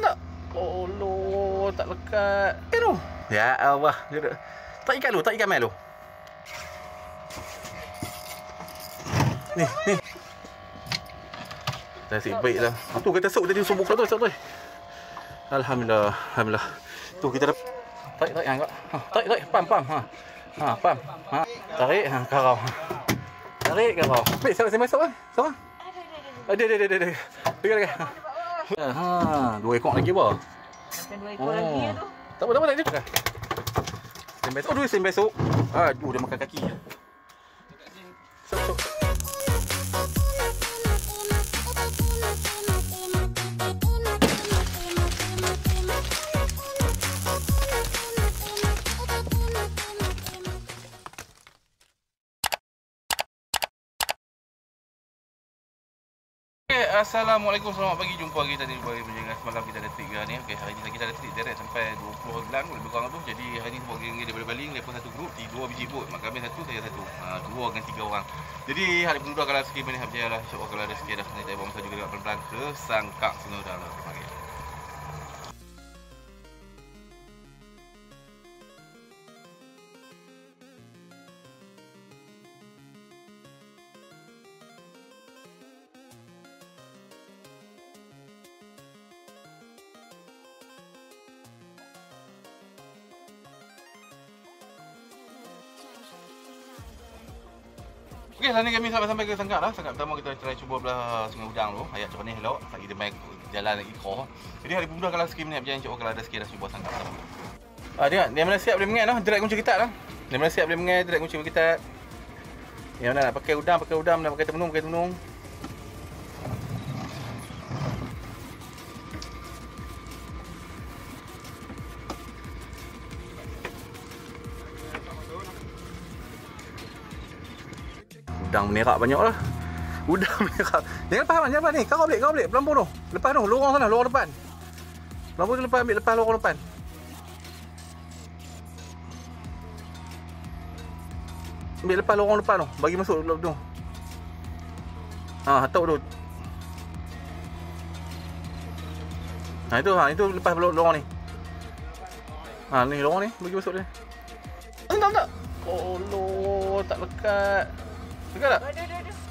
tak? Oh lo, tak lekat. Tu. Ya Allah. Tak ikan lu, tak ikan mai lu. Ni. Nasib baiklah. Tu kita sok tadi subuh tu. Alhamdulillah. Tu kita dapat. Tarik angkat. Tarik, pam. Pam. Tarik, karau. Tarik karau. Baik, saya masuk kan? Seorang. Ada. Pegang. Dua ekor lagi apa? Bukan 2 ekor lagi tu. Tak apa, tak ada. Sen besok. Aduh, dia makan kaki. Sok. Assalamualaikum, selamat pagi. Jumpa kita di Berjaya. Semalam kita ada trik ni. Okey, hari ni kita ada trik direct sampai 20 gelang lebih kurang tu. Jadi hari ni buat geng daripada baling, lepas satu grup, 2 biji bot. Mak kami satu, saya satu. 2 dengan 3 orang. Jadi hari penuh kalau sikit ni berjaya lah. Insya-Allah kalau ada sikit dah. Nanti saya bawa masa juga dekat pelan-pelan ke Sangkak sini dah lah. Okey. Okey, hari ni kami sampai ke Sangkak dah. Sangkak pertama kita try cuba belah Sungai Udang tu. Ayat macam ni elok. Tak kita main jalan ikor. Jadi hari pemuda kalau sikit minit berjalan, insya-Allah kalau ada sikit dah cuba Sangkak pertama. Dia mana siap boleh mengai dah. Direct kunci kitab dah. Dia mana siap boleh mengai, direct kunci kitab. Yang mana nak pakai udang dan pakai tenung. Udang menerak banyak lah. Jangan lepas ni. Kau boleh. Pelampung tu. Lepas tu, lorong sana, lorong depan. Pelampung tu lepas lorong depan. Ambil lepas lorong depan tu. Bagi masuk tu. Hatuk tu. Itu lepas lorong ni. Ni lorong ni. Bagi masuk dia. Tak. Oh lo, tak lekat. Dekat tak? Ada.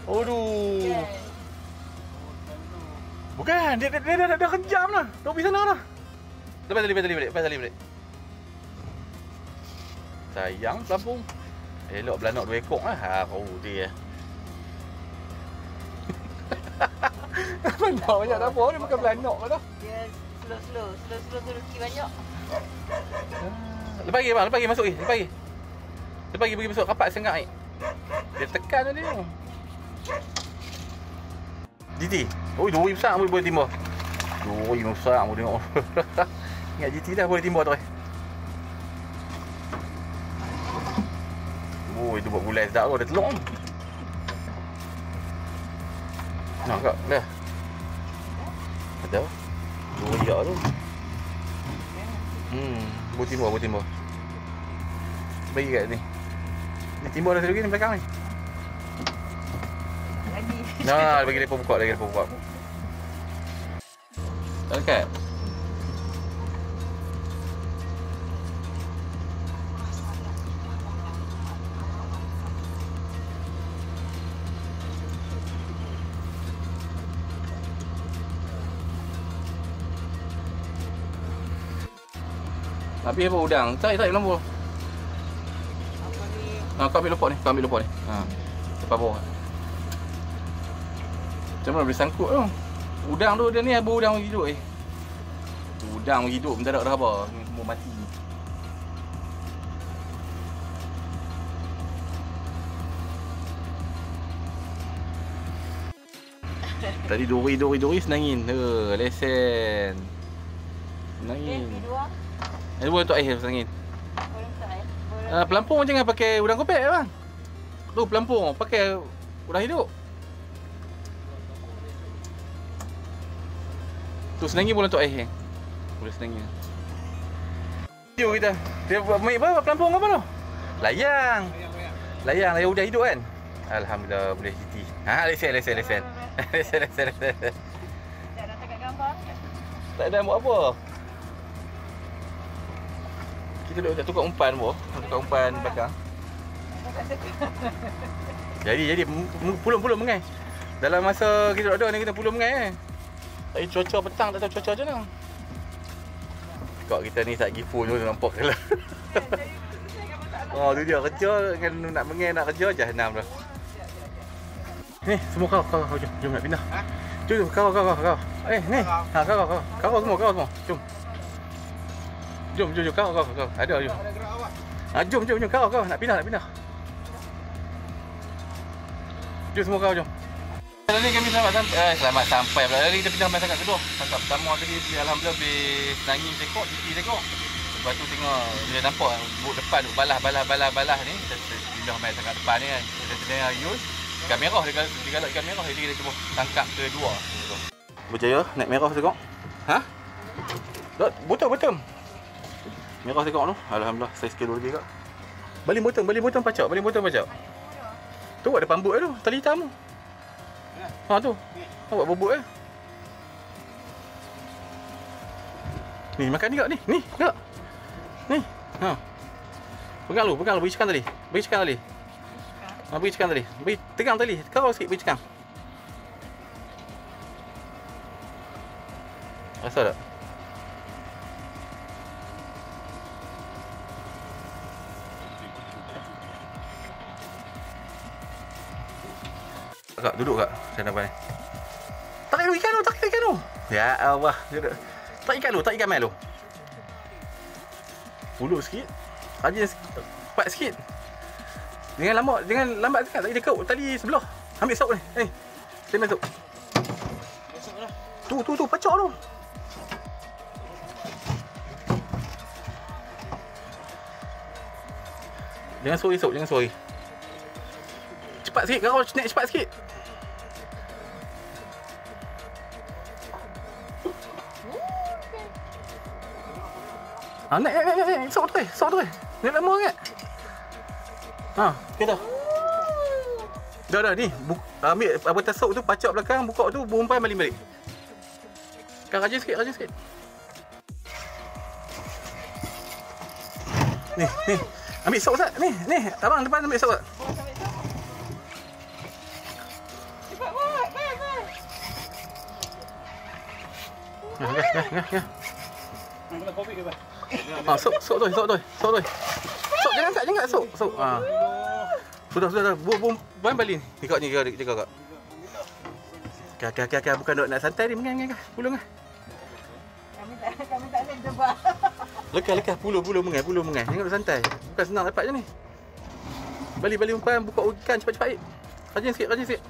Aduh. Bukan, dia dah kejam lah. Dah pergi sana dah. Lepas tali balik. Sayang pelampung. Elok belanok 2 ekor lah. Dia. Banyak tak apa, dia makan belanok ke tu. Dia slow tu rezeki banyak. Lepas lagi masuk Lepas lagi pergi masuk kapak Sangkak ni. Dia tekan tadi tu. GT. Duri besar boleh timba. Duri besar boleh tengok. Ingat GT dah boleh timba tu. Itu buat gulai sedap tu. Ada telur. Nak kak dah. Ada. Duri jak tu. Boleh timba. Bagi kat ni. Ni timbul dah sedikit ni belakang ni. Lagi. Bagi dia buka. Tak dekat. Habis apa udang? Tarik lampu. Kau ambil lopok ni. Lepas bawah. Macam mana boleh sangkut tu? Udang tu dia ni abu udang hidup Udang hidup mendadak dah apa? Mau mati. Tadi duri senangin. Lesen. Senangin. Ada boleh untuk air senangin. Pelampung jangan pakai udang kopek bang. Tu pelampung pakai udang hidup. Tu senangin boleh untuk air. Boleh senangin. Video kita. Dia buat main apa? Pelampung apa tu? Layang udang hidup kan? Alhamdulillah boleh GT. Lesen. Dah letak kat gambar. Tak ada buat apa. Kita duduk tukar umpan boh. Tukar umpan belakang. Jadi pulung mengai. Dalam masa kita duduk ni kita pulung mengai. Tapi cuaca petang tak tahu cuaca macam mana. Kok kita ni tak pergi full tu nampak kalau. Oh tu dia kerja kan nak mengai nak kerja jahanam dah. Ni semua kau jom nak pindah. Jom kau. Ni. Ha kau semua. Jom. Jom kau. Ada jom. Ha jom kau nak pindah. Jom semua kau jom. Hari ni kami selamat sampai pula. Hari kita pindah masyarakat kedua. Masyarakat pertama tadi alhamdulillah lebih senangi sekor, titi sekor. Lepas tu tengok dia nampak buk depan tu balah ni. Kita pindah masyarakat depan ni kan. Kita tengok use kamera dia galak kamera jadi kita cuba tangkap kedua. Berjaya naik merah sekor. Ha? Tak betul. Merah sekor tu. Alhamdulillah saiz kilo lagi kak. Baling botol pacak. Tu ada pambut tu, tali hitam tu. Ha tu. Awak bobot Ni makan ni kak ni. Ni kak. Ni. Ha. Pegang lu bagi cekan tadi. Ha bagi cekan tadi. Bagi tegang tali. Kau sikit bagi cekan. Rasa tak? Kak, duduk kak. Saya nampak ni. Tarik ikan tu. Ya Allah. Tarik ikan mai lu. Puluk sikit. Rajin cepat sikit. Jangan lambat sangat. Tak dekat tali sebelah. Ambil sok ni. Saya masuk. Tu pacak tu. Jangan sori. Cepat sikit, kau naik cepat sikit. Naik. Sok tu. Naik lama sangat. Okay dah. Dah ni. Ambil apa tasuk tu, pacak belakang, buka tu, umpan balik. Kan rajin sikit. Ni. Ambil sok Ustaz. Ni. Abang depan ambil sok Ustaz. Ya. Sok tu. Sok jangan kat sok. Sudah. Buang balik ni. Ikut ni jaga kak. Kak bukan nak santai ni mengang pulung ah. Kami tak boleh cuba. Lekas puluh mengai. Jangan nak santai. Bukan senang dapat je ni. Balik umpan, buka ikan cepat-cepat. Rajin sikit.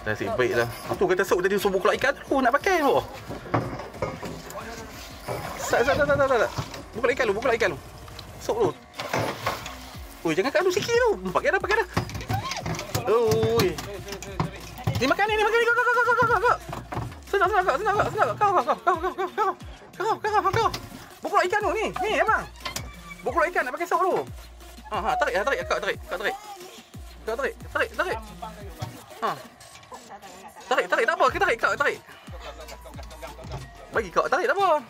Nasib baik lah. Tu kata sok tadi subuh keluar ikan tu nak pakai tu. Tak. Buka ikan tu. Sok tu. Oi, jangan kat lu sikit tu. Pakai dah. Oi. Ni makan ni. Kau. Senang. Kau. Buka ikan tu ni. Ni abang. Buka ikan nak pakai sok tu. Tarik. Kau tarik. Ha. Tarik, tak apa. Kita tarik. Bagi kau tarik tak apa.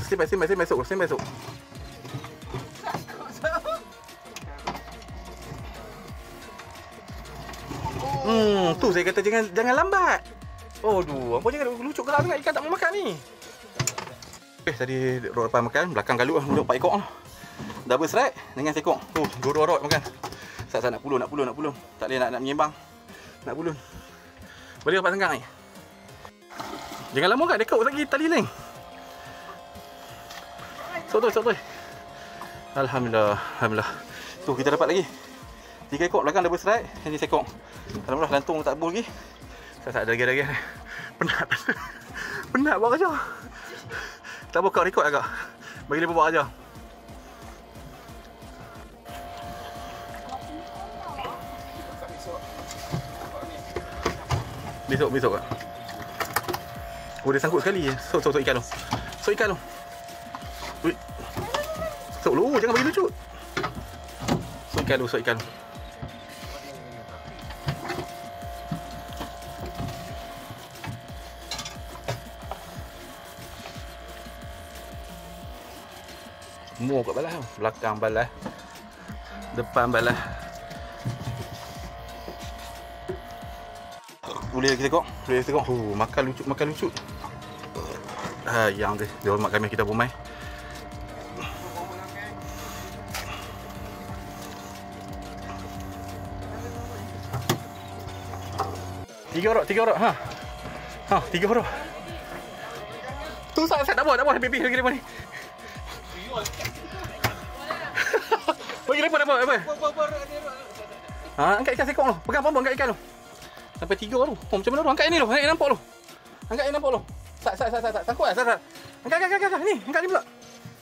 Sim masuk. Tu saya kata jangan lambat. Aduh, apa jangan lucu gerak sangat ikan tak mau makan ni. Tadi rod depan makan, belakang galut lah, duduk 4 ekor lah. Double strike dengan sekor. Dua rod makan. Sat nak pulun. Tak boleh nak menyembang. Nak pulun. Boleh dapat senggang ni. Jangan lama kat dekat lagi tali lain. Sok tu. Alhamdulillah. Tu kita dapat lagi 3 ekor belakang double strike, ini sekor. Alhamdulillah lantung tak bol lagi. Sat ada lagi. Penat buat kerja. Tak buka rekod agak. Bagi dia buat aja. Besok kak. Dia sangkut sekali. Sok ikan tu. Sok lu, jangan bagi lucu. Sok ikan tu. Semua kat balas tu. Belakang balas. Depan balas. Boleh kita tengok. Boleh kita tengok. Makan lucut, makan lucut. Yang dia hormat kami kita bermain. Tiga orang. Ha, tiga orang. Tu saya tak apa, lebih lagi depan ni. Bagi depan apa? Angkat ikan sekok tu. Pegang pompong angkat ikan tu. Sampai tiga tu. Macam mana tu? Angkat ini tu. Angkat nampak tu. Angkat ini nampak tu. Sangkut lah. Angkat. Ni, angkat ni pula.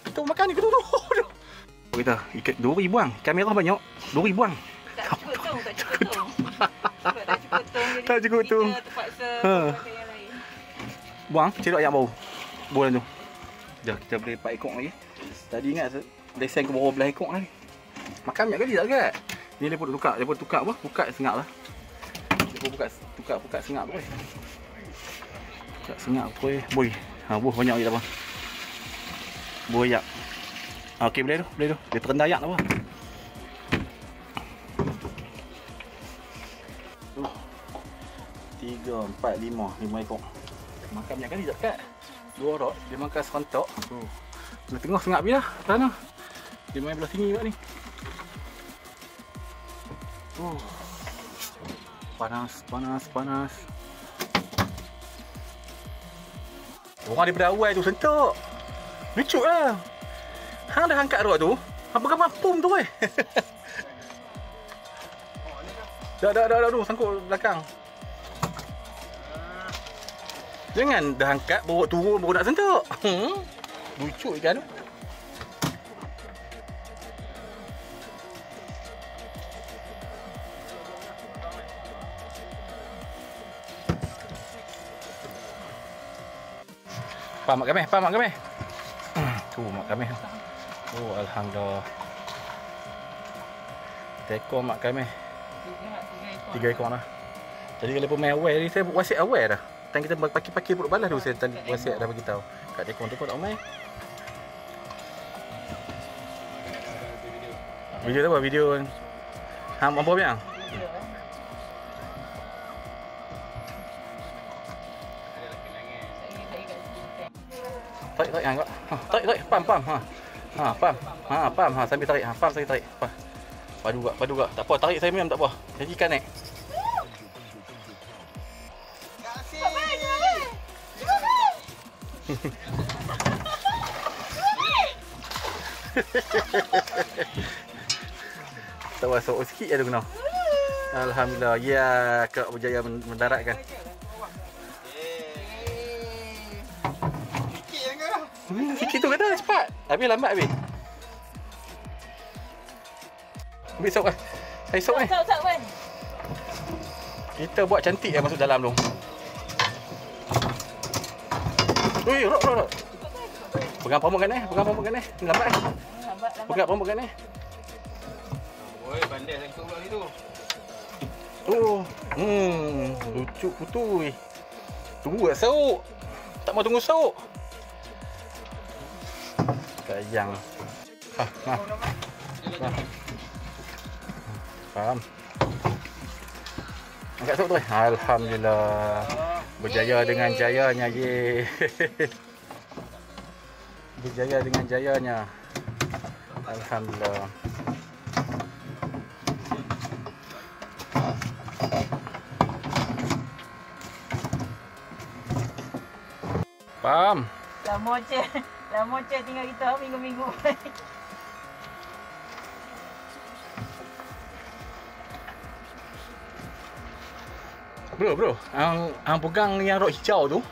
Tu makan ni, tu. Kita ikat 2,000 buang. Kamera banyak. 2,000 buang. Tak cukup tong. Tak cukup tong. Terpaksa pakai yang lain. Buang, cedok ayam bau. Bulan tu. Dah kita boleh 4 ekor lagi. Tadi ingat lesen ke bawah belah ekor ni. Makan banyak kali tak ke? Ni lepas tukar apa? Pukat sengak lah. Lepas pukat sengak tu. Pukat sengak tu. Boy. Buah banyak lagi dah bang. Buah ayak. Okey, boleh tu. Dia terendah ayak tak apa. 3, 4, 5 ekor. Makan banyak kali tak kat? 2 orang dia makan serentak. Belah tengah sengak habis lah. Sana. Dia main belah sini pula ni. Panas. Orang daripada awal tu sentuk. Lucut lah. Hang dah angkat rock tu. Hang pegang pum tu weh. Dah sangkut belakang. Jangan dah angkat bawa turun baru nak sentuk. Lucut ikan tu. Pak mak kami. Tu mak kami. Alhamdulillah. Tekor mak kami. 3 ekor dah. Tadi kalau pemain awal ni saya wasiat awal dah. Tan kita pakir perut balas tu saya wasiat dah bagi tahu. Kat tekor tu pun tak main. Video tu apa? Video hang apa biang? Tarik angkat. Tarik. Pam. Pam. Sambil tarik. Pam sambil tarik. Padu gak. Tak apa, tarik saya memang tak apa. Jadi ikan naik. Tak masuk sikit je tu kena. Alhamdulillah. Ya, Kak berjaya mendaratkan. Sikit tu kata cepat. Habis lambat habis. Ambil sok kan. Saya sok ni. Sok kan. Kita buat cantik masuk dalam tu. Rok. Pegang pompong kan ni. Ni lambat ni. Pegang pompong kan ni. Oi, bandel sangkut pula situ. Lucu putui. Tunggu kat sauk. Tak mau tunggu sauk. Sayang. Faham. Angkat sauk tu. Alhamdulillah. Berjaya dengan jayanya. Ye. Berjaya dengan jayanya. Alhamdulillah. Faham. Dah moceh tinggal kita minggu-minggu. Bro, hang pegang yang rod hijau tu.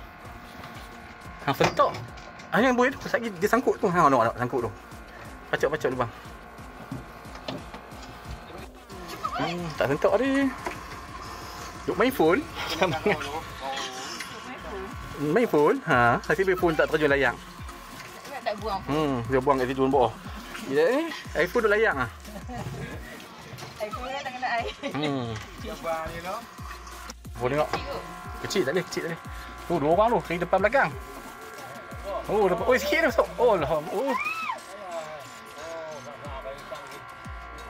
Hang sentok. Yang boleh tu, sekejap dia sangkut tu. Hang nak sangkut tu. Pacak lubang. Tak sentok dia. Duk main phone. Main phone. Nasib phone tak terjun layang. Tak buang. Dia buang kat situ bawah. Dia ni iPhone duk layang iPhone tak kena air. Siapa ni no? Boleh tengok. Kecil tak boleh. Tu 2 orang tu, kiri depan belakang. Depan. Sikit tu. Alhamdulillah.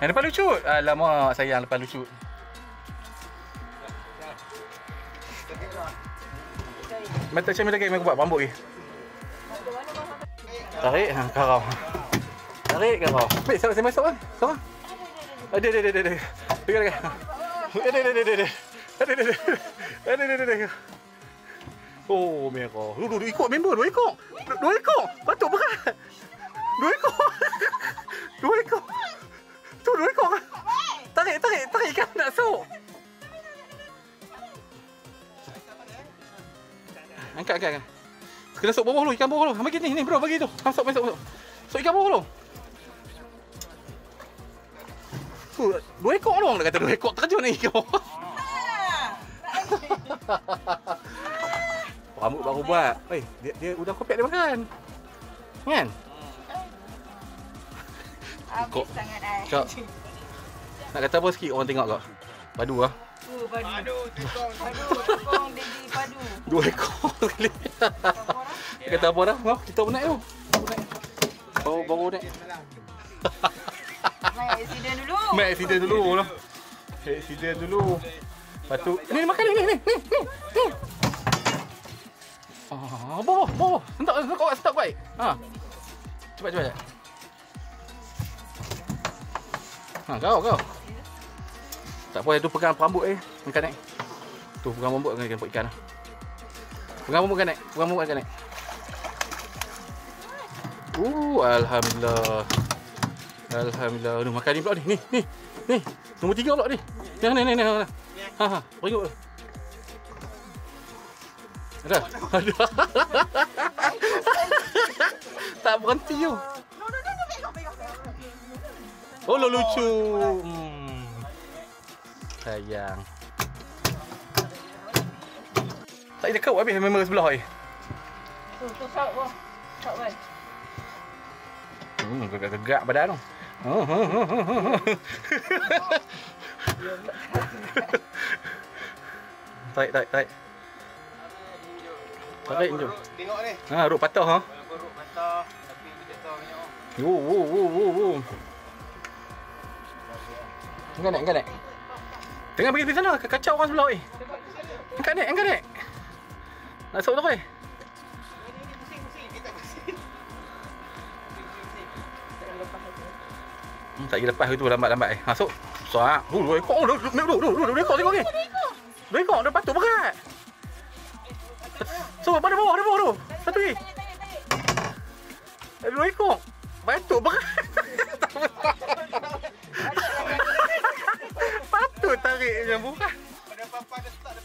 Yang depan lucut. Alamak, sayang depan lucut. Mata macam lagi aku buat rambut lagi. Tarik, karau. Tarik karau. Baik, saya masuk kan. Seorang. Ada. Pergi lagi. Ada. Oh, merah. Dua ekor member, 2 ekor. 2 ekor. Patut berat. 2 ekor. 2 ekor. Tu 2 ekor. Tarik kan nak sok. Angkat. Kena sok bawah dulu, ikan bawah dulu. Bagi ni bro, bagi tu. Masuk. Sok ikan bawah dulu. 2 ekor dong, dia kata 2 ekor terjun ni ikan bawah. Rambut baru buat. Dia udang kopek dia makan. Kan? Habis sangat ai. Kak. Nak kata apa sikit orang tengok kak? Padu ah. Padu, tukang dedi padu. 2 ekor sekali. Dia kata apa dah? Kita pun naik tu. Baru naik. Main accident dulu lah. Accident dulu. Lepas tu, ni makan ni. Bawa. Sentak baik. Cepat. Kau. Tak apa, tu pegang rambut angkat naik. Tu pegang rambut angkat ikan. Pegang rambut angkat naik. Alhamdulillah. Aduh, makan ni pula ni. Ni. Nombor 3 pula ni. Ni. Beringut. Ada. Tak berhenti tu. Oh, lucu. Sayang. Tak ada kau habis member sebelah ni. Tu sok baik. Gegak badan tu. Tarik. Tarik jom. Tengok ni. Ruk patah ha. Ruk patah tapi dia jatuh banyak. Wow. Angkat naik. Tengah pergi di sana, kacau orang sebelah ni. Angkat naik. Nak sok tu oi. Tak pergi lepas tu lambat. Masuk. Sok. 2 ekor. 2 ekor tengok ni. 2 ekor dah patut berat. So, pada bawah tu. Satu lagi. 2 ekor. Patut berat. Patut tarik macam bukan. Pada papa dah start.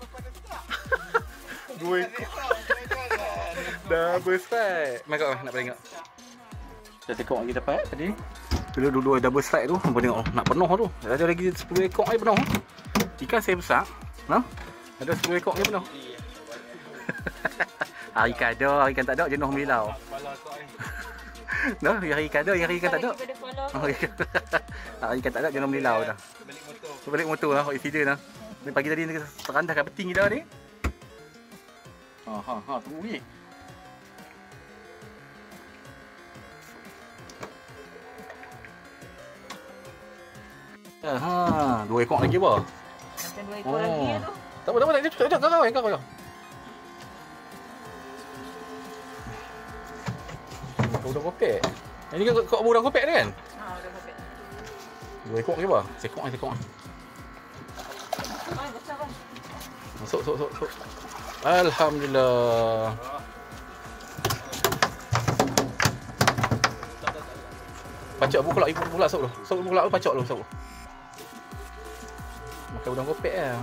2 ekor. Double strike. Nak tengok. Kita tengok lagi dapat tadi. Bila dua double strike tu, nampak tengok nak penuh tu. Ada lagi 10 ekor lagi penuh. Ikan saya besar. Ada 10 ekor lagi penuh. Ikan tak ada jenuh milau. Dah, ikan ada, ikan tak ada. Ikan tak ada jenuh milau dah. Balik motor lah, accident lah. Ni pagi tadi terandaskan peting kita ni. Tunggu ni. Dua ekor lagi apa? Macam 2 ekor lagi tu. Tak apa, jap, kau. Udang kopek. Ini kan kau udang kopek ni kan? Udang kopek. 2 ekor ke apa? Sekok. Besar kan? Masuk. Alhamdulillah. Pacak ibu pula sok pula pacak lu sok. Makan udang kopek lah.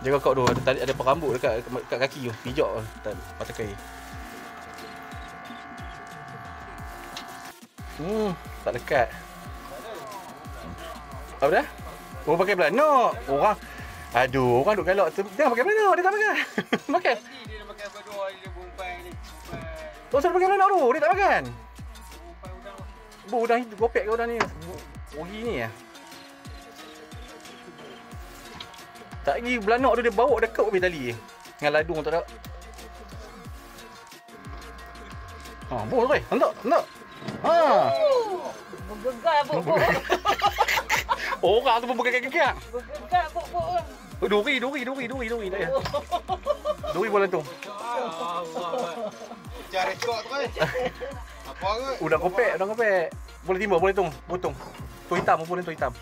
Jaga kau tu, ada perambut dekat kaki tu, pijak mata kaki. Tak dekat. Apa dah? Oh, pakai belanok. Orang duk galak. Jangan pakai belanok, dia tak makan. Makan. Dia dah makan berdua dia bumpai ni. Tak usah pakai belanok tu, dia tak makan. Udang kopek ke udang ni? Ugi ni ya. Tak lagi belanok tu dia bawa dekat habis tali. Dengan ladung tak ada. Boleh. Hendak. Bergegar apa? Orang tu pun bergegak-gegak. Bergegak pok-pok orang. Duri tak ya. Duri bola tu. Cari rekod tu kan. Apa ke? Udang kopek. Boleh timbul, boleh potong. Tu hitam, boleh tu hitam.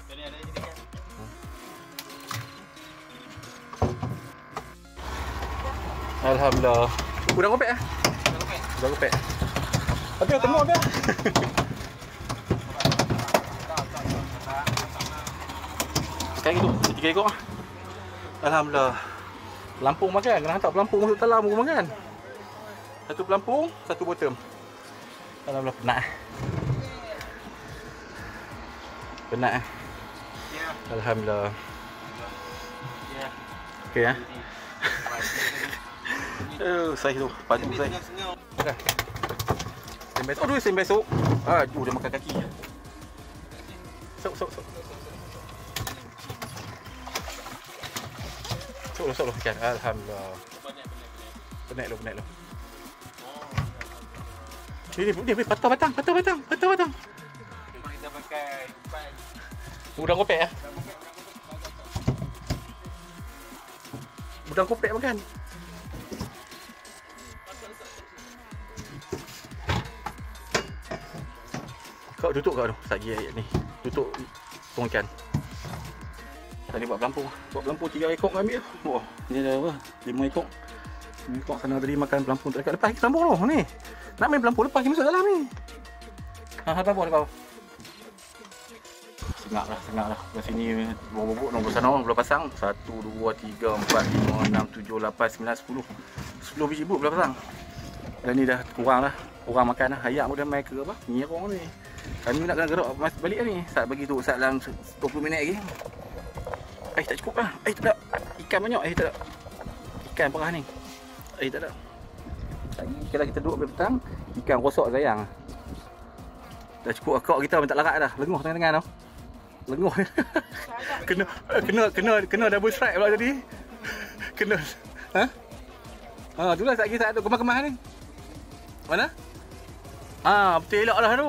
Alhamdulillah. Udang kopek ah. Udang kopek. Tapi temu apa? Sekarang itu 3 ekor ah. Alhamdulillah. Pelampung makan, kena hantar pelampung masuk dalam aku makan. Satu pelampung, satu bottom. Alhamdulillah penat. Penat eh. Alhamdulillah. Okey ah. Saiz tu, padu saiz. Okey. Sembes. Oh, dua sembes tu. Dia makan kaki. Sok. Sok kan. Alhamdulillah. Penat lu. Dia patah batang. Kita pakai umpan. Udang kopek ah. Udang kopek makan. Kau tutup kau tu. Sagi ayat ni. Tutup tong ikan. Tadi buat pelampung 3 ekor kau ambil. Wah, ni dah apa? 5 ekor. 5 ekor sana tadi makan pelampung tu dekat lepas lagi pelampung tu ni. Nak main pelampung lepas masuk dalam ni. Pelampung dekat bawah. Sengak lah. Kat sini bobok nombor sana belah pasang. 1 2 3 4 5 6 7 8 9 10. 10 biji but belah pasang. Dan ni dah kurang lah. Kurang makan lah. Ayam pun dah main ke apa? Nyerong ni. Kami nak kena gerak balik ni. Saat bagi tu saat dalam 20 minit lagi. Tak cukup lah. Tak ada. Ikan banyak. Tak ada. Ikan perah ni. Tak ada. Lagi kalau kita duduk petang, ikan rosak sayang. Dah cukup akak kita pun tak larat dah. Lenguh tengah-tengah tau. Lenguh. kena double strike pula tadi. Kena. Itulah saat kita tu kemas-kemas ni. Mana? Betul elok lah tu.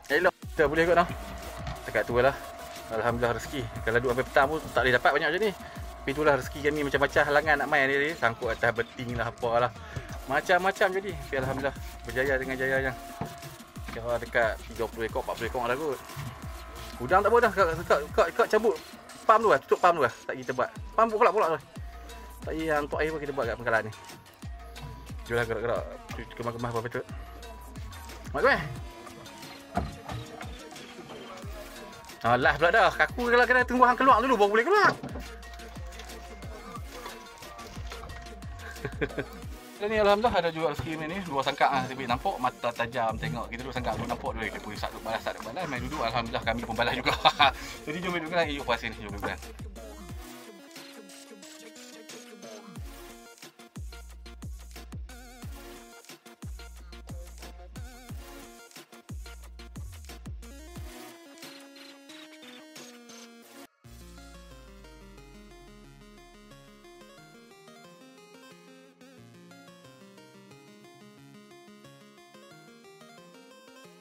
Elok. Kita boleh kot tau. Dekat tu lah. Alhamdulillah rezeki. Kalau duduk sampai petang pun tak boleh dapat banyak macam ni. Tapi itulah rezeki kami macam-macam halangan nak main ni. Sangkut atas beting lah apalah. Macam-macam jadi. Tapi alhamdulillah berjaya dengan jaya yang kira dekat 30 ekor, 40 ekor dah kot. Udang tak apa dah. Kak cabut pam tu lah. Tutup pam tu lah. Tak kita buat. Pam pun kolak-kolak tu. Tak yang untuk air pun kita buat kat pengkalan ni. Jual gerak-gerak. Kemas-kemas apa betul. Mak kau lah pula dah. Kaku kalau kena tunggu hang keluar dulu baru boleh keluar. Dan ni alhamdulillah ada juga rezeki ni. Dua sangkak ah tapi nampak mata tajam tengok. Kita duduk sangkak tu nampak dulu kita boleh satu balas main duduk alhamdulillah kami pun balas juga. Jadi jom duduk lagi yuk puas ni jom duduk.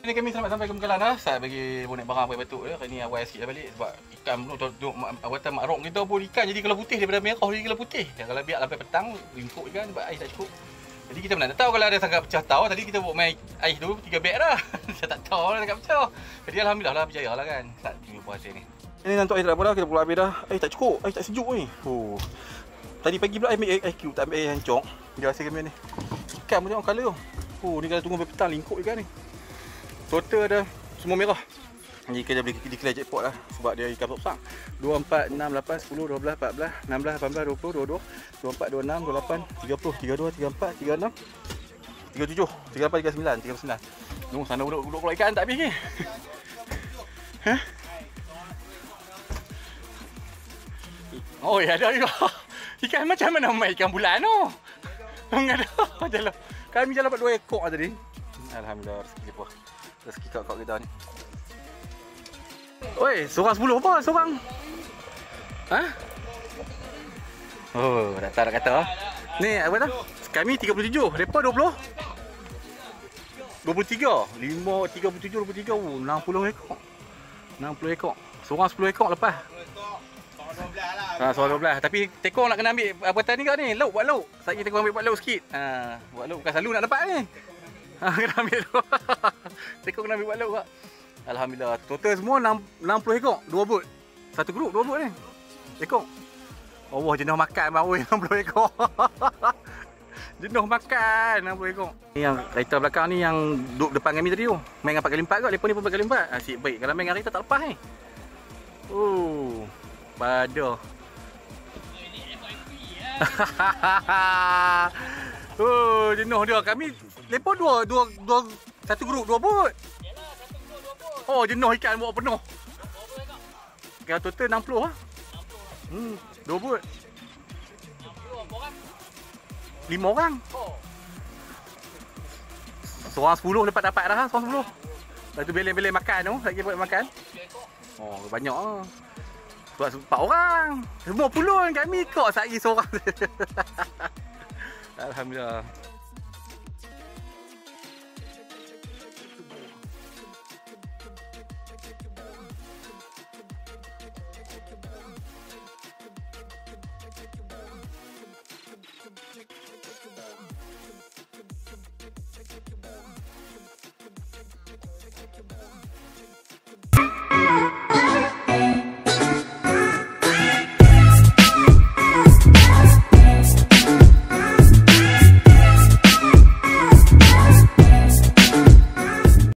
Ini kami selamat sampai ke Pengkalan dah. Saya bagi bonek barang pakai batuk dia. Kali ni awal sikit dah balik sebab ikan tu awatan mak rok kita pun ikan jadi kalau putih daripada merah jadi kalau putih. Dan kalau biar sampai petang ringkuk ikan sebab ais tak cukup. Jadi kita mana tahu kalau ada sangka pecah tahu tadi kita buat main ais tu 3 beg dah. Saya tak tahu lah dekat pecah. Jadi alhamdulillah lah berjaya lah kan. Tak tunggu puasa ni. Ini nanti ais tak apa dah kita pula habis dah. Ais tak cukup, ais tak sejuk ni. Tadi pagi pula ambil air cube tak ambil air hancur. Dia rasa kami ni. Ikan pun tengok colour tu. Ni kalau tunggu sampai petang ringkuk ikan ni. Total ada semua merah. Jadi kita boleh declare jackpot lah sebab dia ikan besar. 2, 4, 6, 8, 10, 12, 14, 16, 18, 20, 22, 24, 26, 28, 30, 32, 34, 36, 37, 38, 39, 39. Sana duduk keluar ikan tak habis ke? Oh ya ada juga. Ikan macam mana main ikan bulan tu? Enggak ada. Kami je dapat 2 ekor tadi. Alhamdulillah rezeki apa. Rezeki kak kita ni. Oi, seorang 10 apa? Seorang? Oh, tak kata. Ni apa tu? Kami 37, depa 20. 23, 5, 37, 23, 60 ekor. 60 ekor. Seorang 10 ekor lepas. 12 lah. Seorang 12. Tapi tekong nak kena ambil apatan ni kat ni. Lauk, buat lauk. Saya tekong ambil buat lauk sikit. Buat lauk bukan selalu nak dapat ni. Kena ambil tu. Tekong kena ambil buat lauk kak. Alhamdulillah. Total semua 60 ekor. 2 bot. Satu grup 2 bot ni. Ekor. Allah, jenuh makan bang. Oi, 60 ekor. Jenuh makan 60 ekor. Ni yang kereta belakang ni yang duduk depan kami tadi tu. Main dengan 4x4 kot. Lepas ni pun 4x4. Asyik baik. Kalau main dengan kereta tak lepas ni. Pada. Jenuh dia. Kami lepas satu grup 2 bot. Jenuh ikan bawa penuh. Kalau total 60 lah. 2 bot. 5 orang. Seorang 10 dapat dah. Seorang 10. Lepas tu beli makan tu. Lagi buat makan. Banyak lah. Sebab 4 orang. Semua pulun kami kok sehari seorang. Alhamdulillah.